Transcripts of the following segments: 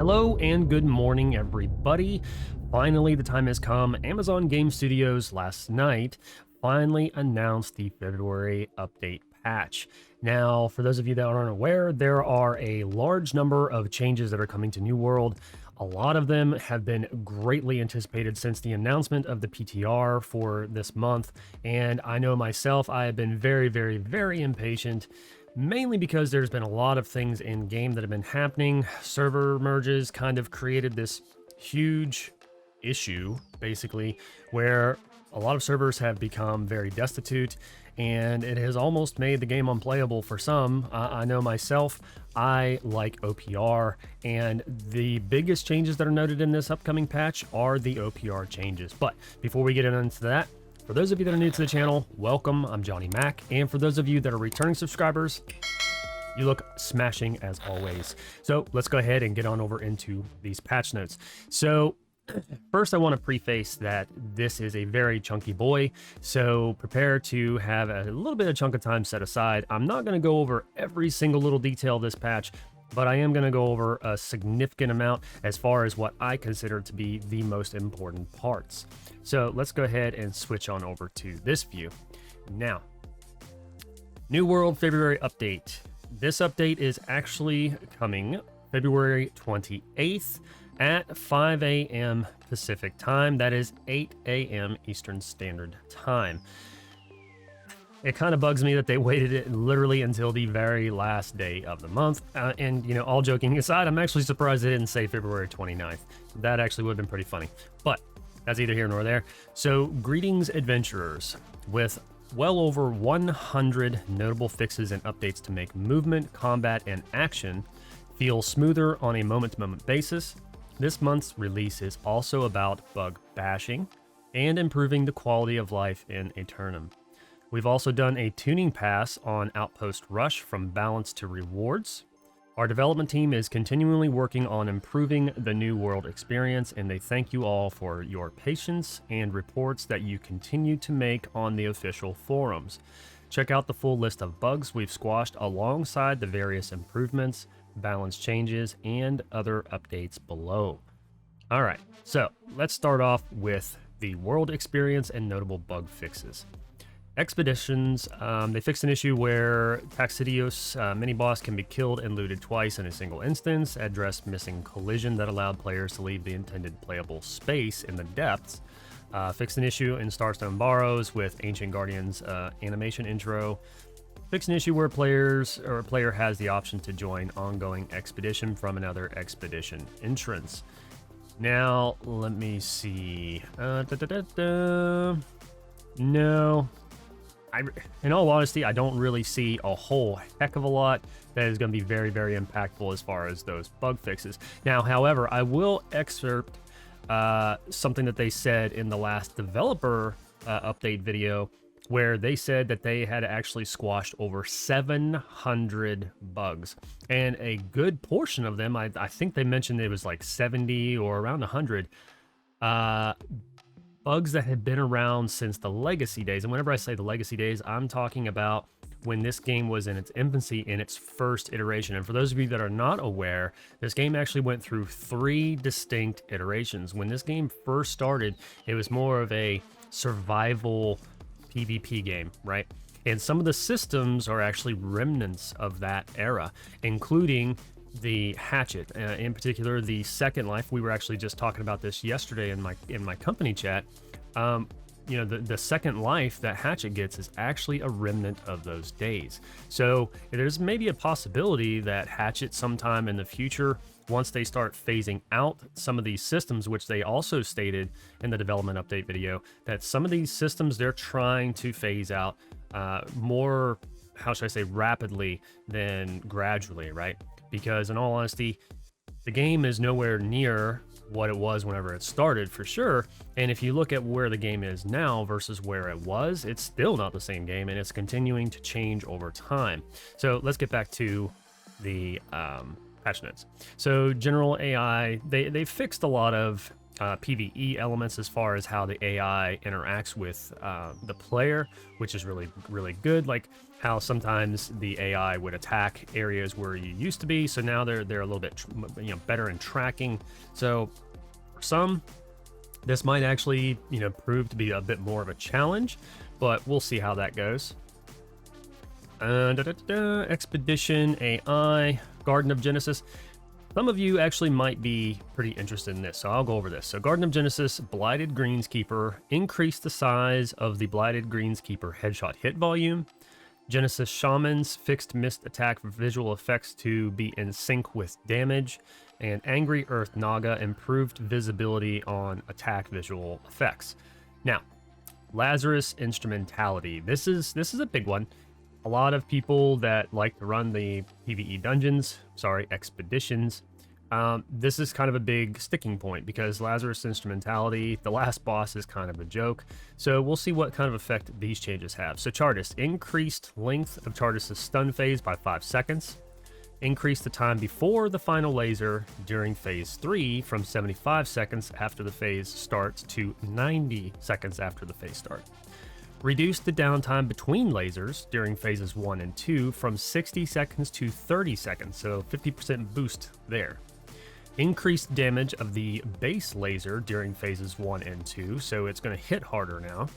Hello and good morning, everybody. Finally, the time has come. Amazon Game Studios last night finally announced the February update patch. Now, for those of you that aren't aware, there are a large number of changes that are coming to New World. A lot of them have been greatly anticipated since the announcement of the PTR for this month. And I know myself, I have been very impatient, mainly because there's been a lot of things in game that have been happening. Server merges kind of created this huge issue, basically, where a lot of servers have become very destitute, and it has almost made the game unplayable for some. I know myself, I like OPR, and the biggest changes that are noted in this upcoming patch are the OPR changes. But before we get into that, for those of you that are new to the channel, welcome. I'm Johnny Mac, and for those of you that are returning subscribers, you look smashing as always. So let's go ahead and get on over into these patch notes. So first, I want to preface that this is a very chunky boy, so prepare to have a little bit of chunk of time set aside. I'm not going to go over every single little detail of this patch, but I am going to go over a significant amount as far as what I consider to be the most important parts. So let's go ahead and switch on over to this view. Now, New World February update. This update is actually coming February 28th at 5 a.m. Pacific time. That is 8 a.m. Eastern Standard Time. It kind of bugs me that they waited it literally until the very last day of the month. And, you know, all joking aside, I'm actually surprised they didn't say February 29th. That actually would have been pretty funny. But that's either here nor there. So, greetings, adventurers. With well over 100 notable fixes and updates to make movement, combat, and action feel smoother on a moment-to-moment basis, this month's release is also about bug bashing and improving the quality of life in Eternum. We've also done a tuning pass on Outpost Rush from balance to rewards. Our development team is continually working on improving the New World experience, and they thank you all for your patience and reports that you continue to make on the official forums. Check out the full list of bugs we've squashed alongside the various improvements, balance changes, and other updates below. All right, so let's start off with the world experience and notable bug fixes. Expeditions, they fixed an issue where Taxidios mini-boss can be killed and looted twice in a single instance, addressed missing collision that allowed players to leave the intended playable space in the depths, fixed an issue in Starstone Barrows with Ancient Guardians animation intro, fixed an issue where a player has the option to join ongoing expedition from another expedition entrance. Now, let me see. No. In all honesty, I don't really see a whole heck of a lot that is going to be very impactful as far as those bug fixes. Now, however, I will excerpt something that they said in the last developer update video, where they said that they had actually squashed over 700 bugs. And a good portion of them, I think they mentioned it was like 70 or around 100, bugs that had been around since the legacy days. And whenever I say the legacy days, I'm talking about when this game was in its infancy, in its first iteration. And for those of you that are not aware, this game actually went through 3 distinct iterations. When this game first started, it was more of a survival PvP game, right? And some of the systems are actually remnants of that era, including the hatchet, in particular the Second Life. We were actually just talking about this yesterday in my company chat. You know, the Second Life that hatchet gets is actually a remnant of those days. So there's maybe a possibility that hatchet sometime in the future, once they start phasing out some of these systems, which they also stated in the development update video, that some of these systems they're trying to phase out more, how should I say, rapidly than gradually, right? Because in all honesty, the game is nowhere near what it was whenever it started, for sure. And if you look at where the game is now versus where it was, it's still not the same game, and it's continuing to change over time. So let's get back to the patch notes. So general AI, they fixed a lot of PvE elements as far as how the AI interacts with the player, which is really, really good. Like how sometimes the AI would attack areas where you used to be, so now they're a little bit better in tracking. So for some, this might actually prove to be a bit more of a challenge, but we'll see how that goes. Expedition AI, Garden of Genesis. Some of you actually might be pretty interested in this, so I'll go over this. So Garden of Genesis, Blighted Greenskeeper, increase the size of the Blighted Greenskeeper headshot hit volume. Genesis Shamans, fixed missed attack visual effects to be in sync with damage. And Angry Earth Naga, improved visibility on attack visual effects. Now, Lazarus Instrumentality. This is a big one. A lot of people that like to run the PvE dungeons, expeditions, this is kind of a big sticking point because Lazarus Instrumentality, the last boss, is kind of a joke. So we'll see what kind of effect these changes have. So Chartist, increased length of Chartist's stun phase by 5 seconds. Increase the time before the final laser during phase 3 from 75 seconds after the phase starts to 90 seconds after the phase start. Reduce the downtime between lasers during phases 1 and 2 from 60 seconds to 30 seconds, so 50% boost there. Increase damage of the base laser during phases 1 and 2, so it's going to hit harder now.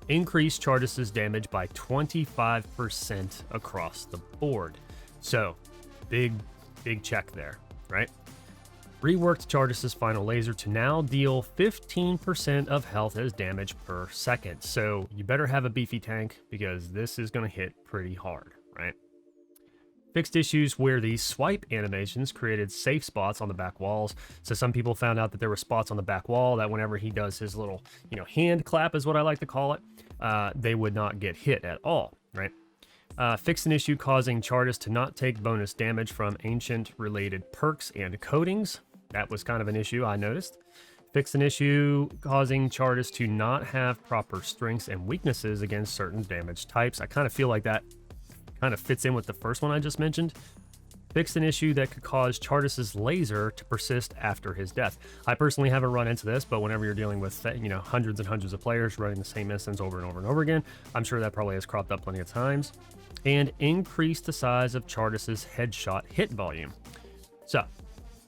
Increase Chartist's damage by 25% across the board. So, big check there, right? Reworked Chartist's final laser to now deal 15% of health as damage per second. So you better have a beefy tank because this is going to hit pretty hard, right? Fixed issues where the swipe animations created safe spots on the back walls. So some people found out that there were spots on the back wall that whenever he does his little, hand clap is what I like to call it, they would not get hit at all, right? Fixed an issue causing Chartist to not take bonus damage from ancient-related perks and coatings. That was kind of an issue I noticed. Fixed an issue causing Chartist to not have proper strengths and weaknesses against certain damage types. I kind of feel like that kind of fits in with the first one I just mentioned. Fixed an issue that could cause Chartist's laser to persist after his death. I personally haven't run into this, but whenever you're dealing with hundreds and hundreds of players running the same instance over and over and over again, I'm sure that probably has cropped up plenty of times. And increase the size of Chartist's headshot hit volume. So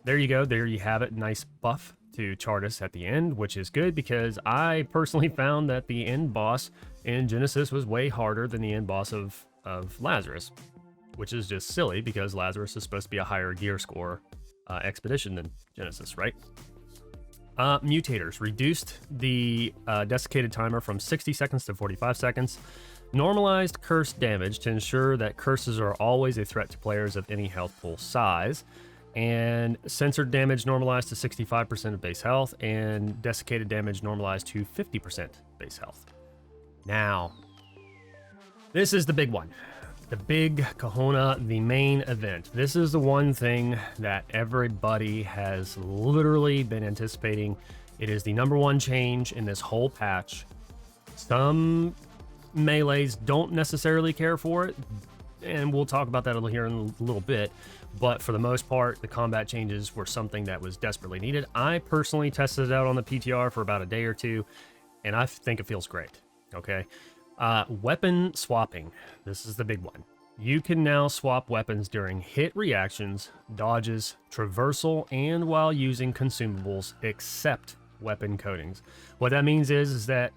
there you go. There you have it. Nice buff to Chartist at the end, which is good because I personally found that the end boss in Genesis was way harder than the end boss of Lazarus, which is just silly because Lazarus is supposed to be a higher gear score expedition than Genesis, right? Mutators reduced the desiccated timer from 60 seconds to 45 seconds. Normalized curse damage to ensure that curses are always a threat to players of any health pool size. And censored damage normalized to 65% of base health, and desiccated damage normalized to 50% base health. Now, this is the big one. The big kahuna, the main event. This is the one thing that everybody has literally been anticipating. It is the #1 change in this whole patch. Some melees don't necessarily care for it, and we'll talk about that here in a little bit, but for the most part, the combat changes were something that was desperately needed. I personally tested it out on the PTR for about a day or two, and I think it feels great, okay? Weapon swapping. This is the big one. You can now swap weapons during hit reactions, dodges, traversal, and while using consumables, except weapon coatings. What that means is that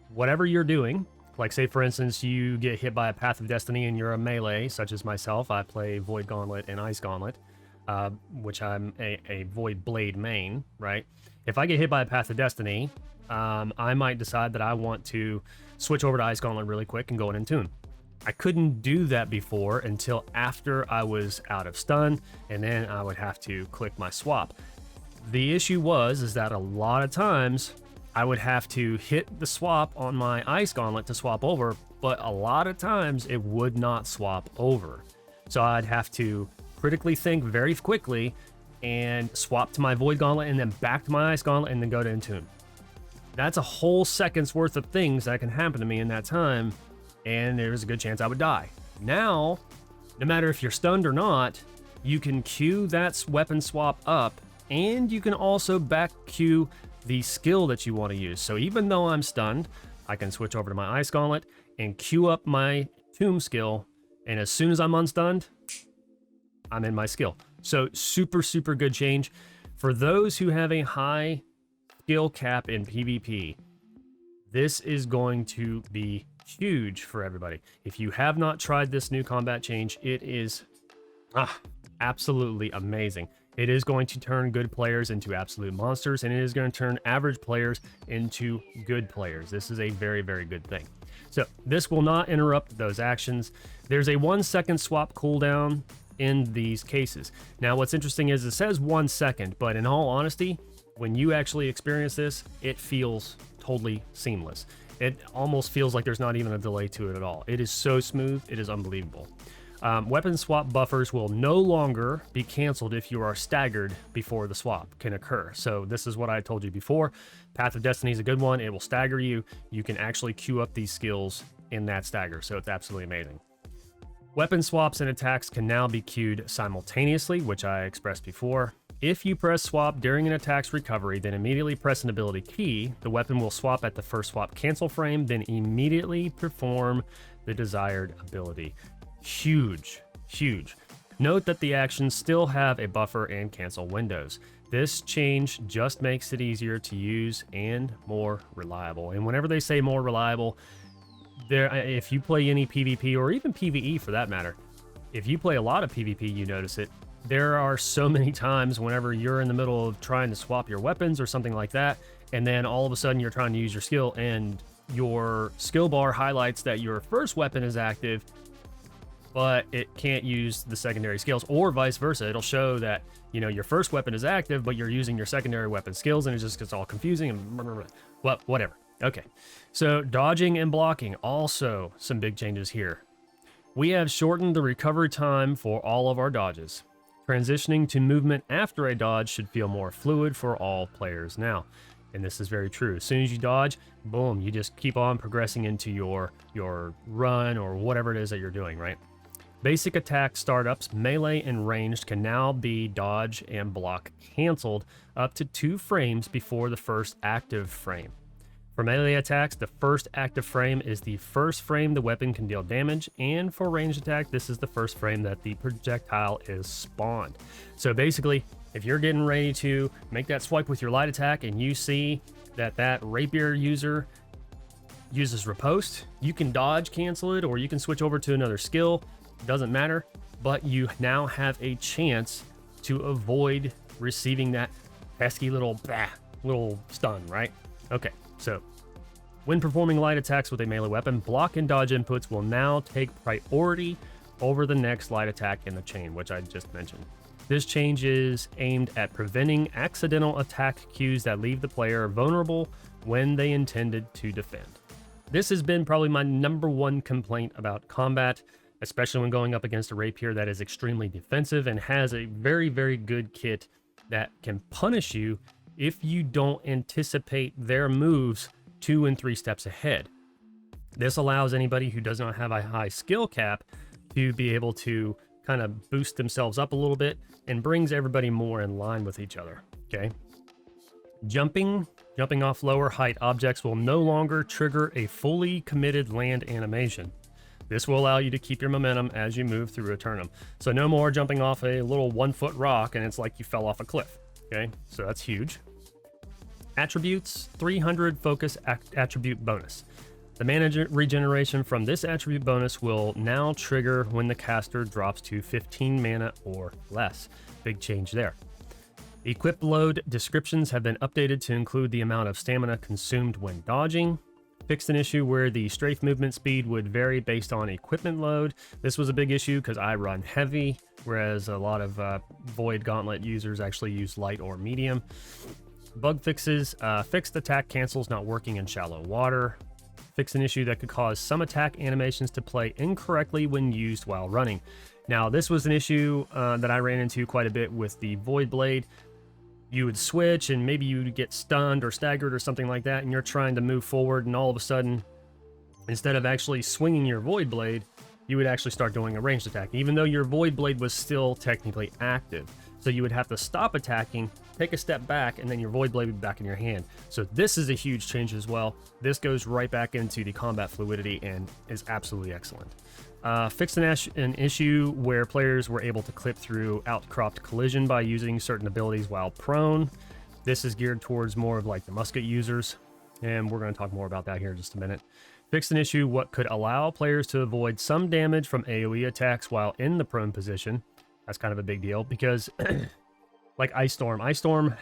whatever you're doing, like say for instance, you get hit by a Path of Destiny and you're a melee, such as myself. I play Void Gauntlet and Ice Gauntlet, which I'm a Void Blade main, right? If I get hit by a Path of Destiny, I might decide that I want to switch over to Ice Gauntlet really quick and go in and tune. I couldn't do that before until after I was out of stun, and then I would have to click my swap. The issue is that a lot of times I would have to hit the swap on my Ice Gauntlet to swap over, but a lot of times it would not swap over. So I'd have to critically think very quickly and swap to my Void Gauntlet and then back to my Ice Gauntlet and then go to Intune. That's a whole second's worth of things that can happen to me in that time, and there's a good chance I would die. Now, no matter if you're stunned or not, you can queue that weapon swap up, and you can also back queue the skill that you want to use. So even though I'm stunned, I can switch over to my Ice Gauntlet and queue up my Tomb skill, and as soon as I'm unstunned, I'm in my skill. So super, super good change. For those who have a high skill cap in PvP, this is going to be huge for everybody. If you have not tried this new combat change, it is absolutely amazing. It is going to turn good players into absolute monsters, and it is going to turn average players into good players. This is a very, very good thing. So this will not interrupt those actions. There's a 1 second swap cooldown in these cases. Now, what's interesting is it says 1 second, but in all honesty, when you actually experience this, it feels totally seamless. It almost feels like there's not even a delay to it at all. It is so smooth, it is unbelievable. Weapon swap buffers will no longer be canceled if you are staggered before the swap can occur. So this is what I told you before. Path of Destiny is a good one. It will stagger you. You can actually queue up these skills in that stagger, so it's absolutely amazing. Weapon swaps and attacks can now be queued simultaneously, which I expressed before. If you press swap during an attack's recovery, then immediately press an ability key, the weapon will swap at the first swap cancel frame, then immediately perform the desired ability. Huge, huge. Note that the actions still have a buffer and cancel windows. This change just makes it easier to use and more reliable. And whenever they say more reliable, if you play any PvP or even PvE for that matter, if you play a lot of PvP, you notice it. There are so many times whenever you're in the middle of trying to swap your weapons or something like that, and then all of a sudden you're trying to use your skill and your skill bar highlights that your first weapon is active, but it can't use the secondary skills, or vice versa. It'll show that, you know, your first weapon is active, but you're using your secondary weapon skills, and it just gets all confusing and well, whatever. Okay, so dodging and blocking, also some big changes here. We have shortened the recovery time for all of our dodges. Transitioning to movement after a dodge should feel more fluid for all players now. And this is very true. As soon as you dodge, boom, you just keep on progressing into your run or whatever it is that you're doing, right? Basic attack startups, melee and ranged, can now be dodge and block canceled up to 2 frames before the first active frame. For melee attacks, the first active frame is the first frame the weapon can deal damage, and for ranged attack, this is the first frame that the projectile is spawned. So basically, if you're getting ready to make that swipe with your light attack and you see that that rapier user uses riposte, you can dodge cancel it, or you can switch over to another skill. Doesn't matter, but you now have a chance to avoid receiving that pesky little stun, right? Okay, so when performing light attacks with a melee weapon, block and dodge inputs will now take priority over the next light attack in the chain, which I just mentioned. This change is aimed at preventing accidental attack cues that leave the player vulnerable when they intended to defend. This has been probably my #1 complaint about combat, especially when going up against a rapier that is extremely defensive and has a very, very good kit that can punish you if you don't anticipate their moves 2 and 3 steps ahead. This allows anybody who does not have a high skill cap to be able to kind of boost themselves up a little bit and brings everybody more in line with each other, okay? Jumping off lower height objects will no longer trigger a fully committed land animation. This will allow you to keep your momentum as you move through a turnum. So no more jumping off a little 1-foot rock and it's like you fell off a cliff, okay? So that's huge. Attributes, 300 focus attribute bonus. The mana regeneration from this attribute bonus will now trigger when the caster drops to 15 mana or less. Big change there. Equip load descriptions have been updated to include the amount of stamina consumed when dodging. Fixed an issue where the strafe movement speed would vary based on equipment load. This was a big issue because I run heavy, whereas a lot of Void Gauntlet users actually use light or medium. Bug fixes, fixed attack cancels not working in shallow water. Fix an issue that could cause some attack animations to play incorrectly when used while running. Now, this was an issue that I ran into quite a bit with the Void Blade. You would switch and maybe you would get stunned or staggered or something like that, and you're trying to move forward, and all of a sudden, instead of actually swinging your Void Blade, you would actually start doing a ranged attack, even though your Void Blade was still technically active. So you would have to stop attacking, take a step back, and then your Void Blade would be back in your hand. So this is a huge change as well. This goes right back into the combat fluidity and is absolutely excellent. Fixed an issue where players were able to clip through outcropped collision by using certain abilities while prone. This is geared towards more of like the musket users, and we're going to talk more about that here in just a minute. Fixed an issue what could allow players to avoid some damage from AoE attacks while in the prone position. That's kind of a big deal because like Ice Storm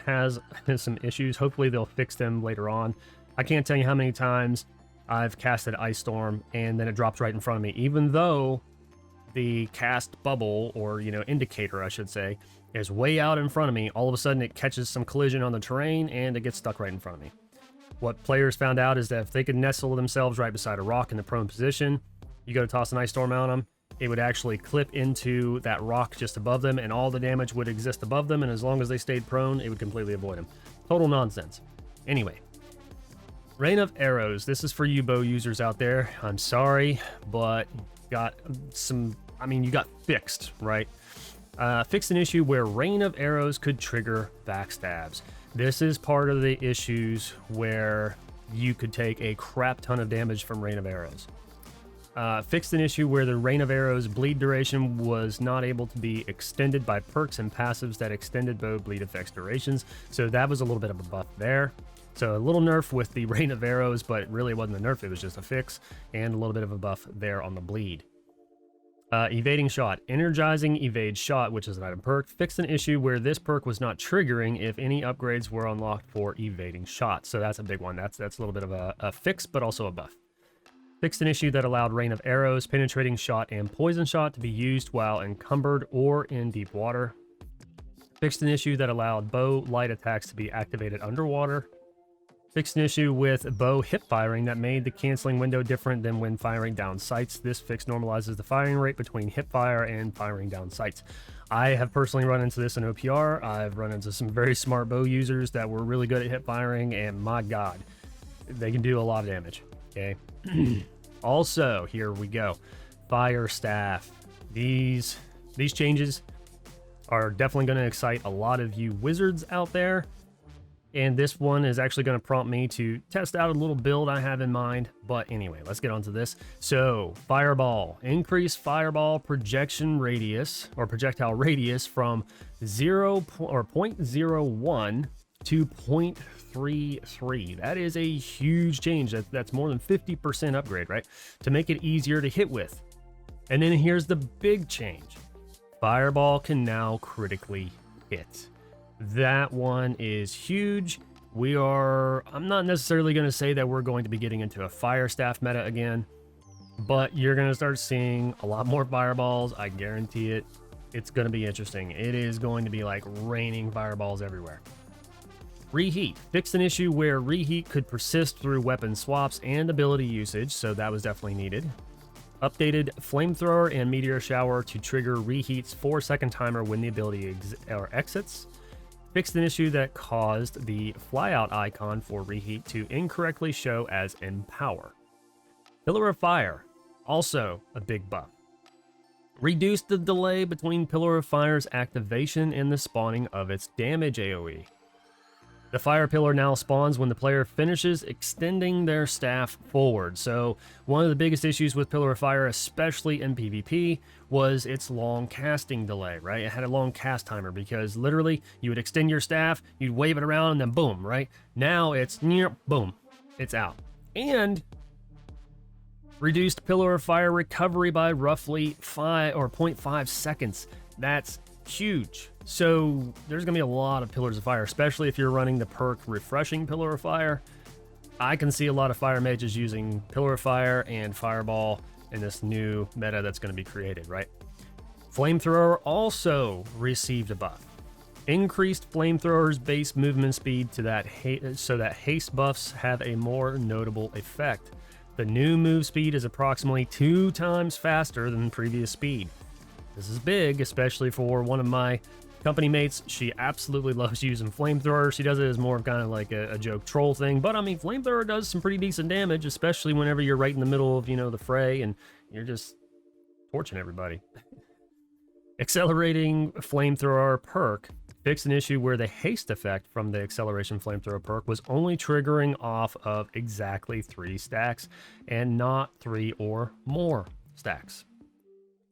has some issues. Hopefully they'll fix them later on. I can't tell you how many times I've casted Ice Storm and then it drops right in front of me, even though the cast bubble, or indicator I should say, is way out in front of me. All of a sudden it catches some collision on the terrain and it gets stuck right in front of me. What players found out is that if they could nestle themselves right beside a rock in the prone position, you go to toss an Ice Storm on them, it would actually clip into that rock just above them, and all the damage would exist above them, and as long as they stayed prone, it would completely avoid them. Total nonsense. Anyway, Rain of Arrows. This is for you bow users out there. I'm sorry, but you got fixed, right? Fixed an issue where Rain of Arrows could trigger backstabs. This is part of the issues where you could take a crap ton of damage from Rain of Arrows. Fixed an issue where the Rain of Arrows bleed duration was not able to be extended by perks and passives that extended bow bleed effects durations. So that was a little bit of a buff there. So a little nerf with the Rain of Arrows, but it really wasn't a nerf, it was just a fix, and a little bit of a buff there on the bleed. Evading Shot. Energizing Evade Shot, which is an item perk, fixed an issue where this perk was not triggering if any upgrades were unlocked for Evading Shot. So that's a big one. That's a little bit of a fix, but also a buff. Fixed an issue that allowed Rain of Arrows, Penetrating Shot, and Poison Shot to be used while encumbered or in deep water. Fixed an issue that allowed bow light attacks to be activated underwater. Fixed an issue with bow hip firing that made the canceling window different than when firing down sights. This fix normalizes the firing rate between hip fire and firing down sights. I have personally run into this in OPR. I've run into some very smart bow users that were really good at hip firing, and my god, they can do a lot of damage. Okay. Also, here we go. Fire Staff. These changes are definitely going to excite a lot of you wizards out there. And this one is actually going to prompt me to test out a little build I have in mind. But anyway, let's get on to this. So, Fireball. Increase Fireball projection radius, or projectile radius, from 0.01 to 0.33. That is a huge change. That's more than 50% upgrade, right? To make it easier to hit with. And then here's the big change. Fireball can now critically hit. That one is huge. I'm not necessarily going to say that we're going to be getting into a Fire Staff meta again, but you're going to start seeing a lot more fireballs. I guarantee it. It's going to be interesting. It is going to be like raining fireballs everywhere. Reheat. Fixed an issue where reheat could persist through weapon swaps and ability usage, so that was definitely needed. Updated Flamethrower and Meteor Shower to trigger reheat's 4-second timer when the ability exits. Fixed an issue that caused the flyout icon for reheat to incorrectly show as Empower. Pillar of Fire. Also a big buff. Reduced the delay between Pillar of Fire's activation and the spawning of its damage AoE. The fire pillar now spawns when the player finishes extending their staff forward. So one of the biggest issues with Pillar of Fire, especially in PvP, was its long casting delay, right? It had a long cast timer because literally you would extend your staff, you'd wave it around, and then boom, right? Now it's boom, it's out. And reduced Pillar of Fire recovery by roughly 0.5 seconds. That's huge. So there's going to be a lot of Pillars of Fire, especially if you're running the perk Refreshing Pillar of Fire. I can see a lot of fire mages using Pillar of Fire and Fireball in this new meta that's going to be created, right? Flamethrower also received a buff. Increased Flamethrower's base movement speed to so that haste buffs have a more notable effect. The new move speed is approximately 2 times faster than previous speed. This is big, especially for one of my company mates. She absolutely loves using Flamethrower. She does it as more of kind of like a joke troll thing, but I mean, Flamethrower does some pretty decent damage, especially whenever you're right in the middle of, the fray and you're just torching everybody. Accelerating Flamethrower perk fixed an issue where the haste effect from the Acceleration Flamethrower perk was only triggering off of exactly 3 stacks and not 3 or more stacks.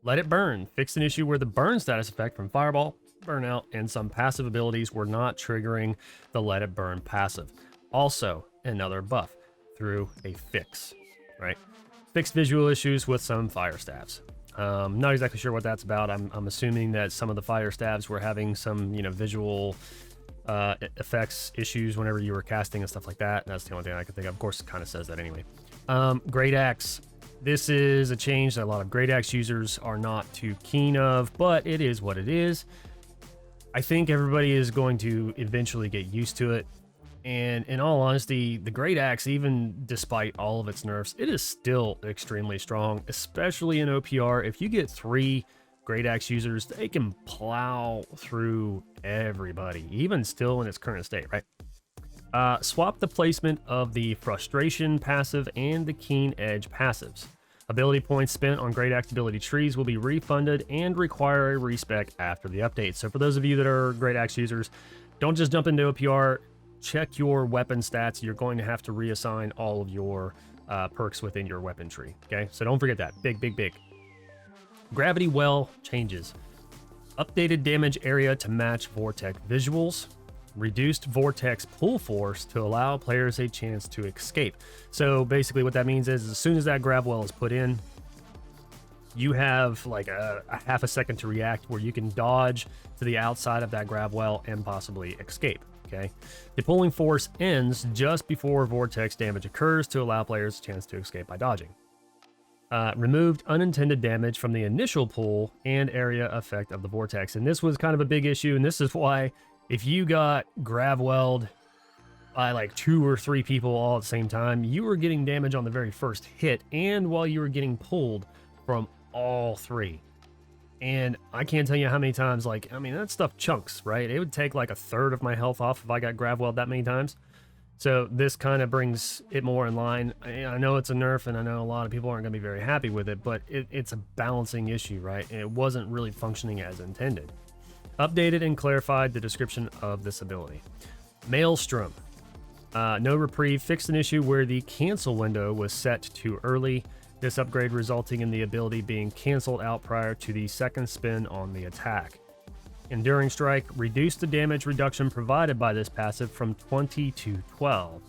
Let It Burn fixed an issue where the burn status effect from Fireball, Burnout, and some passive abilities were not triggering the Let It Burn passive. Also, another buff through a fix, right? Fixed visual issues with some fire staves. Not exactly sure what that's about. I'm assuming that some of the fire staves were having some, visual effects issues whenever you were casting and stuff like that. That's the only thing I can think of. Of course, it kind of says that anyway. Great Axe. This is a change that a lot of Great Axe users are not too keen of, but it is what it is. I think everybody is going to eventually get used to it. And in all honesty, the Great Axe, even despite all of its nerfs, it is still extremely strong, especially in OPR. If you get 3 Great Axe users, they can plow through everybody, even still in its current state, right? Swap the placement of the Frustration passive and the Keen Edge passives. Ability points spent on Great Axe ability trees will be refunded and require a respec after the update. So for those of you that are Great Axe users, don't just jump into OPR. Check your weapon stats. You're going to have to reassign all of your perks within your weapon tree. Okay, so don't forget that. Big. Gravity Well changes. Updated damage area to match Vortex visuals. Reduced Vortex pull force to allow players a chance to escape. So basically what that means is as soon as that Grav Well is put in, you have like a half a second to react where you can dodge to the outside of that Grav Well and possibly escape. Okay, the pulling force ends just before vortex damage occurs to allow players a chance to escape by dodging. Removed unintended damage from the initial pull and area effect of the vortex. And this was kind of a big issue, and this is why if you got Gravwelled by like 2 or 3 people all at the same time, you were getting damage on the very first hit and while you were getting pulled from all 3. And I can't tell you how many times, that stuff chunks, right? It would take like a third of my health off if I got Gravwelled that many times. So this kind of brings it more in line. I know it's a nerf, and I know a lot of people aren't going to be very happy with it, but it's a balancing issue, right? And it wasn't really functioning as intended. Updated and clarified the description of this ability. Maelstrom. No reprieve fixed an issue where the cancel window was set too early. This upgrade resulting in the ability being canceled out prior to the second spin on the attack. Enduring Strike reduced the damage reduction provided by this passive from 20 to 12,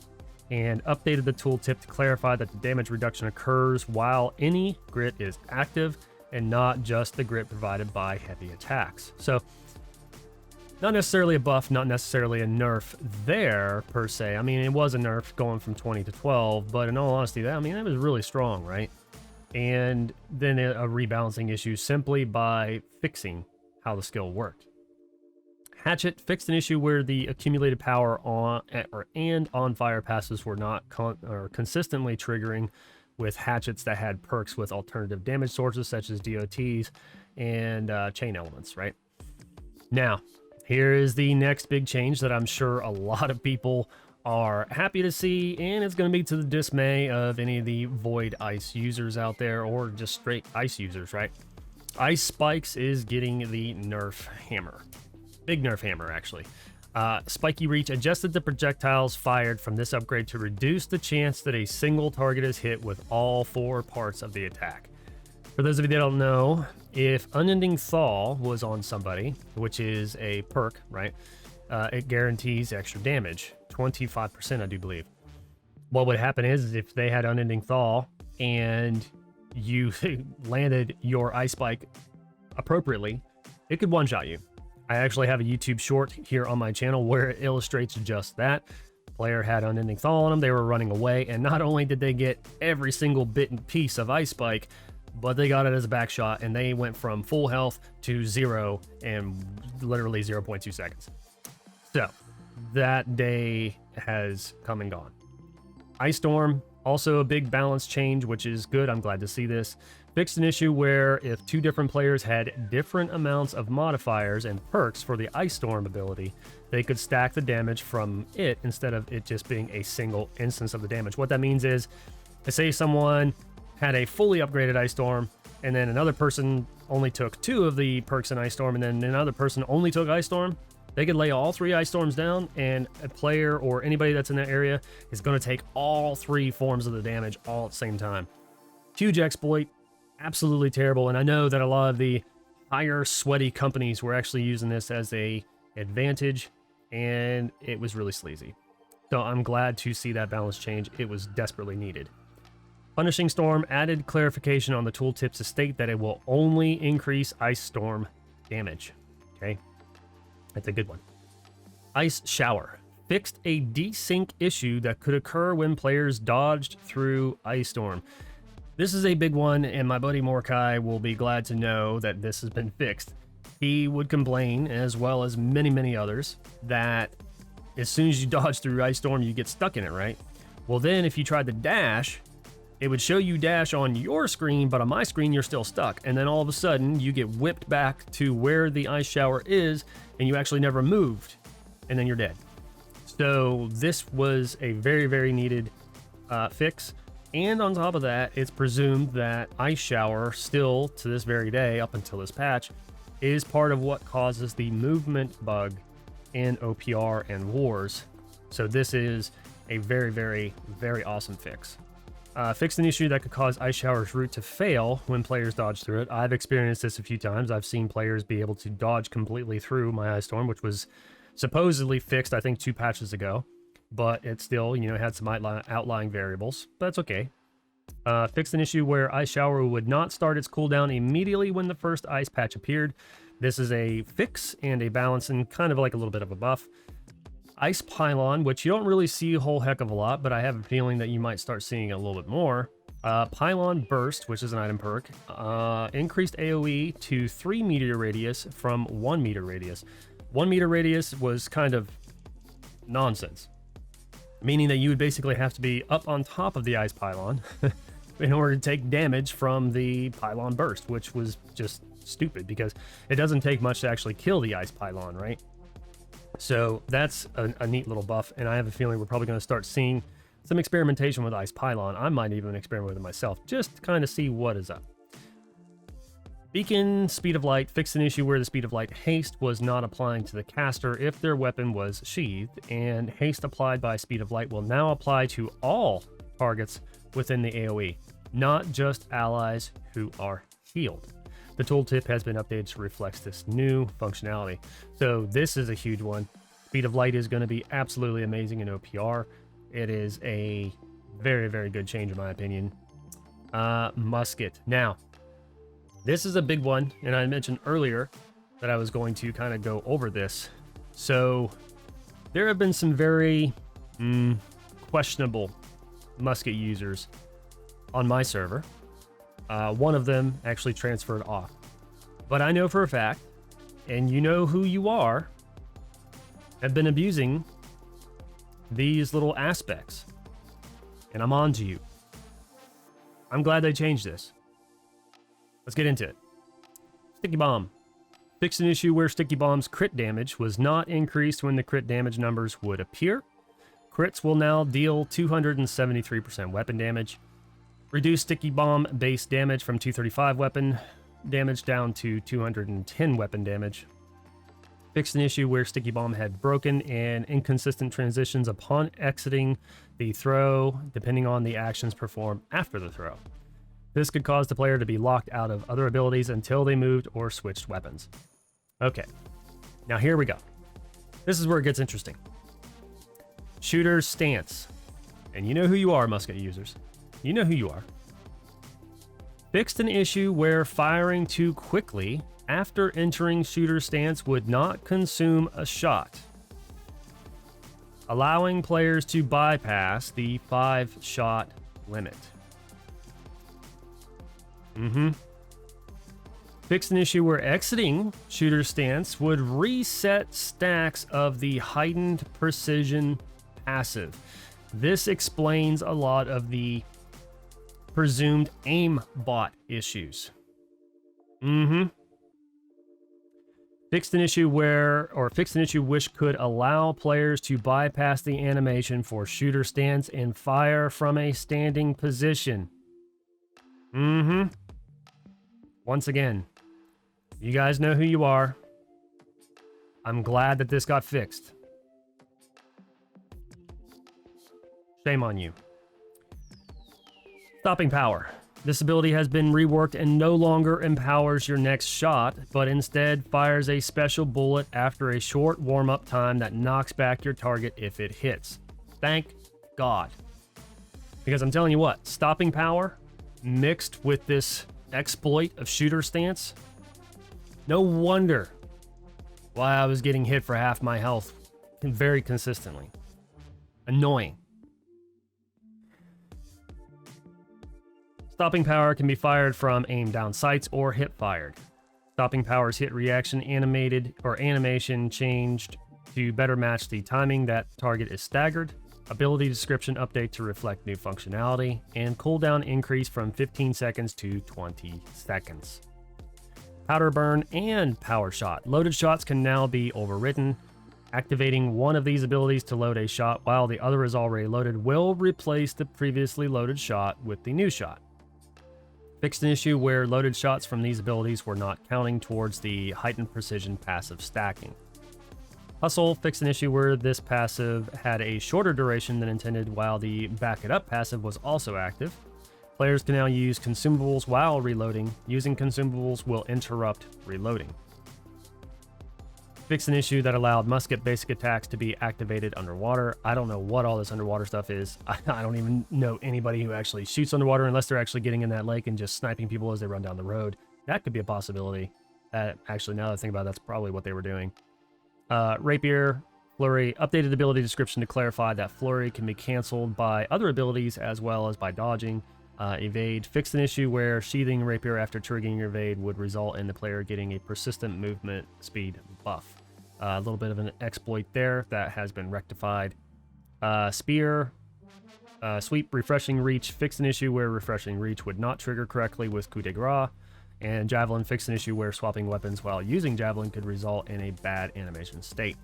and updated the tooltip to clarify that the damage reduction occurs while any grit is active and not just the grit provided by heavy attacks. So, not necessarily a buff, not necessarily a nerf there, per se. I mean, it was a nerf going from 20 to 12, but in all honesty, that was really strong, right? And then a rebalancing issue simply by fixing how the skill worked. Hatchet fixed an issue where the accumulated power on fire passes were not consistently triggering with hatchets that had perks with alternative damage sources such as DOTs and chain elements, right? Now, here is the next big change that I'm sure a lot of people are happy to see, and it's going to be to the dismay of any of the Void Ice users out there, or just straight Ice users, right? Ice Spikes is getting the Nerf Hammer. Big Nerf Hammer, actually. Spiky Reach adjusted the projectiles fired from this upgrade to reduce the chance that a single target is hit with all 4 parts of the attack. For those of you that don't know, if Unending Thaw was on somebody, which is a perk, right? It guarantees extra damage, 25%, I do believe. What would happen is if they had Unending Thaw and you landed your Ice Spike appropriately, it could one-shot you. I actually have a YouTube short here on my channel where it illustrates just that. Player had Unending Thaw on them, they were running away, and not only did they get every single bit and piece of Ice Spike, but they got it as a back shot, and they went from full health to 0 in literally 0.2 seconds. So, that day has come and gone. Ice Storm, also a big balance change, which is good. I'm glad to see this. Fixed an issue where if 2 different players had different amounts of modifiers and perks for the Ice Storm ability, they could stack the damage from it instead of it just being a single instance of the damage. What that means is, say someone had a fully upgraded Ice Storm, and then another person only took 2 of the perks in Ice Storm, and then another person only took Ice Storm, they could lay all 3 Ice Storms down, and a player or anybody that's in that area is going to take all 3 forms of the damage all at the same time. Huge exploit, absolutely terrible, and I know that a lot of the higher sweaty companies were actually using this as a advantage, and it was really sleazy. So I'm glad to see that balance change. It was desperately needed. Punishing Storm added clarification on the tooltips to state that it will only increase Ice Storm damage. Okay, that's a good one. Ice Shower fixed a desync issue that could occur when players dodged through Ice Storm. This is a big one, and my buddy Mordecai will be glad to know that this has been fixed. He would complain, as well as many, many others, that as soon as you dodge through Ice Storm, you get stuck in it, right? Well, then if you tried to dash, it would show you dash on your screen, but on my screen, you're still stuck. And then all of a sudden, you get whipped back to where the Ice Shower is, and you actually never moved, and then you're dead. So this was a very, very needed fix. And on top of that, it's presumed that Ice Shower still, to this very day, up until this patch, is part of what causes the movement bug in OPR and Wars. So this is a very, very, very awesome fix. Fixed an issue that could cause Ice Shower's route to fail when players dodge through it. I've experienced this a few times. I've seen players be able to dodge completely through my Ice Storm, which was supposedly fixed, I think, 2 patches ago. But it still, had some outlying variables. But that's okay. Fixed an issue where Ice Shower would not start its cooldown immediately when the first ice patch appeared. This is a fix and a balance and kind of like a little bit of a buff. Ice Pylon, which you don't really see a whole heck of a lot, but I have a feeling that you might start seeing it a little bit more. Pylon Burst, which is an item perk, increased AoE to 3 meter radius from 1 meter radius. 1 meter radius was kind of nonsense, meaning that you would basically have to be up on top of the Ice Pylon in order to take damage from the Pylon Burst, which was just stupid because it doesn't take much to actually kill the Ice Pylon, right? So that's a neat little buff, and I have a feeling we're probably going to start seeing some experimentation with Ice Pylon. I might even experiment with it myself, just to kind of see what is up. Beacon Speed of Light fixed an issue where the Speed of Light haste was not applying to the caster if their weapon was sheathed, and haste applied by Speed of Light will now apply to all targets within the AoE, not just allies who are healed. The tooltip has been updated to reflect this new functionality. So this is a huge one. Speed of Light is going to be absolutely amazing in OPR. It is a very, very good change in my opinion. Musket. Now, this is a big one, and I mentioned earlier that I was going to kind of go over this. So there have been some very questionable musket users on my server. One of them actually transferred off. But I know for a fact, and you know who you are, have been abusing these little aspects. And I'm on to you. I'm glad they changed this. Let's get into it. Sticky Bomb. Fixed an issue where Sticky Bomb's crit damage was not increased when the crit damage numbers would appear. Crits will now deal 273% weapon damage. Reduce Sticky Bomb base damage from 235 weapon damage down to 210 weapon damage. Fixed an issue where Sticky Bomb had broken and inconsistent transitions upon exiting the throw, depending on the actions performed after the throw. This could cause the player to be locked out of other abilities until they moved or switched weapons. Okay, now here we go. This is where it gets interesting. Shooter's stance. And you know who you are, musket users. You know who you are. Fixed an issue where firing too quickly after entering shooter stance would not consume a shot, allowing players to bypass the 5-shot limit. Fixed an issue where exiting shooter stance would reset stacks of the heightened precision passive. This explains a lot of the presumed aim bot issues. Fixed an issue which could allow players to bypass the animation for shooter stance and fire from a standing position. once again, you guys know who you are. I'm glad that this got fixed. Shame on you. Stopping power. This ability has been reworked and no longer empowers your next shot, but instead fires a special bullet after a short warm-up time that knocks back your target if it hits. Thank God. Because I'm telling you what, stopping power mixed with this exploit of shooter stance, no wonder why I was getting hit for half my health very consistently. Annoying. Stopping power can be fired from aim down sights or hip fired. Stopping power's hit reaction animated or animation changed to better match the timing that target is staggered. Ability description update to reflect new functionality, and cooldown increase from 15 seconds to 20 seconds. Powder burn and power shot. Loaded shots can now be overwritten. Activating one of these abilities to load a shot while the other is already loaded will replace the previously loaded shot with the new shot. Fixed an issue where loaded shots from these abilities were not counting towards the heightened precision passive stacking. Hustle fixed an issue where this passive had a shorter duration than intended while the back it up passive was also active. Players can now use consumables while reloading. Using consumables will interrupt reloading. Fixed an issue that allowed musket basic attacks to be activated underwater. I don't know what all this underwater stuff is. I don't even know anybody who actually shoots underwater unless they're actually getting in that lake and just sniping people as they run down the road. That could be a possibility. Actually, now that I think about it, that's probably what they were doing. Rapier, Flurry, updated ability description to clarify that Flurry can be canceled by other abilities as well as by dodging. Evade, fixed an issue where sheathing Rapier after triggering your evade would result in the player getting a persistent movement speed buff. A little bit of an exploit there that has been rectified. Spear, Sweep, refreshing reach, fixed an issue where refreshing reach would not trigger correctly with coup de grace. And Javelin fixed an issue where swapping weapons while using Javelin could result in a bad animation state.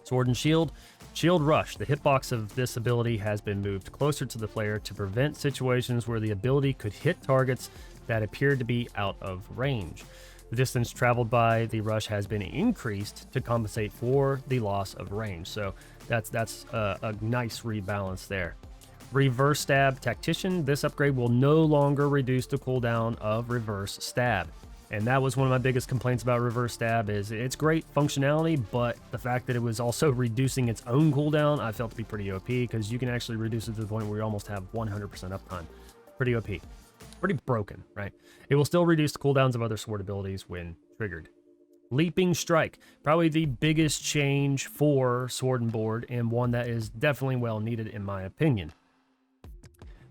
Sword and Shield. Shield Rush. The hitbox of this ability has been moved closer to the player to prevent situations where the ability could hit targets that appeared to be out of range. The distance traveled by the rush has been increased to compensate for the loss of range. So that's a nice rebalance there. Reverse Stab Tactician. This upgrade will no longer reduce the cooldown of Reverse Stab. And that was one of my biggest complaints about Reverse Stab is it's great functionality, but the fact that it was also reducing its own cooldown, I felt to be pretty OP because you can actually reduce it to the point where you almost have 100% uptime. Pretty OP. Pretty broken, right? It will still reduce the cooldowns of other sword abilities when triggered. Leaping Strike. Probably the biggest change for Sword and Board, and one that is definitely well needed in my opinion.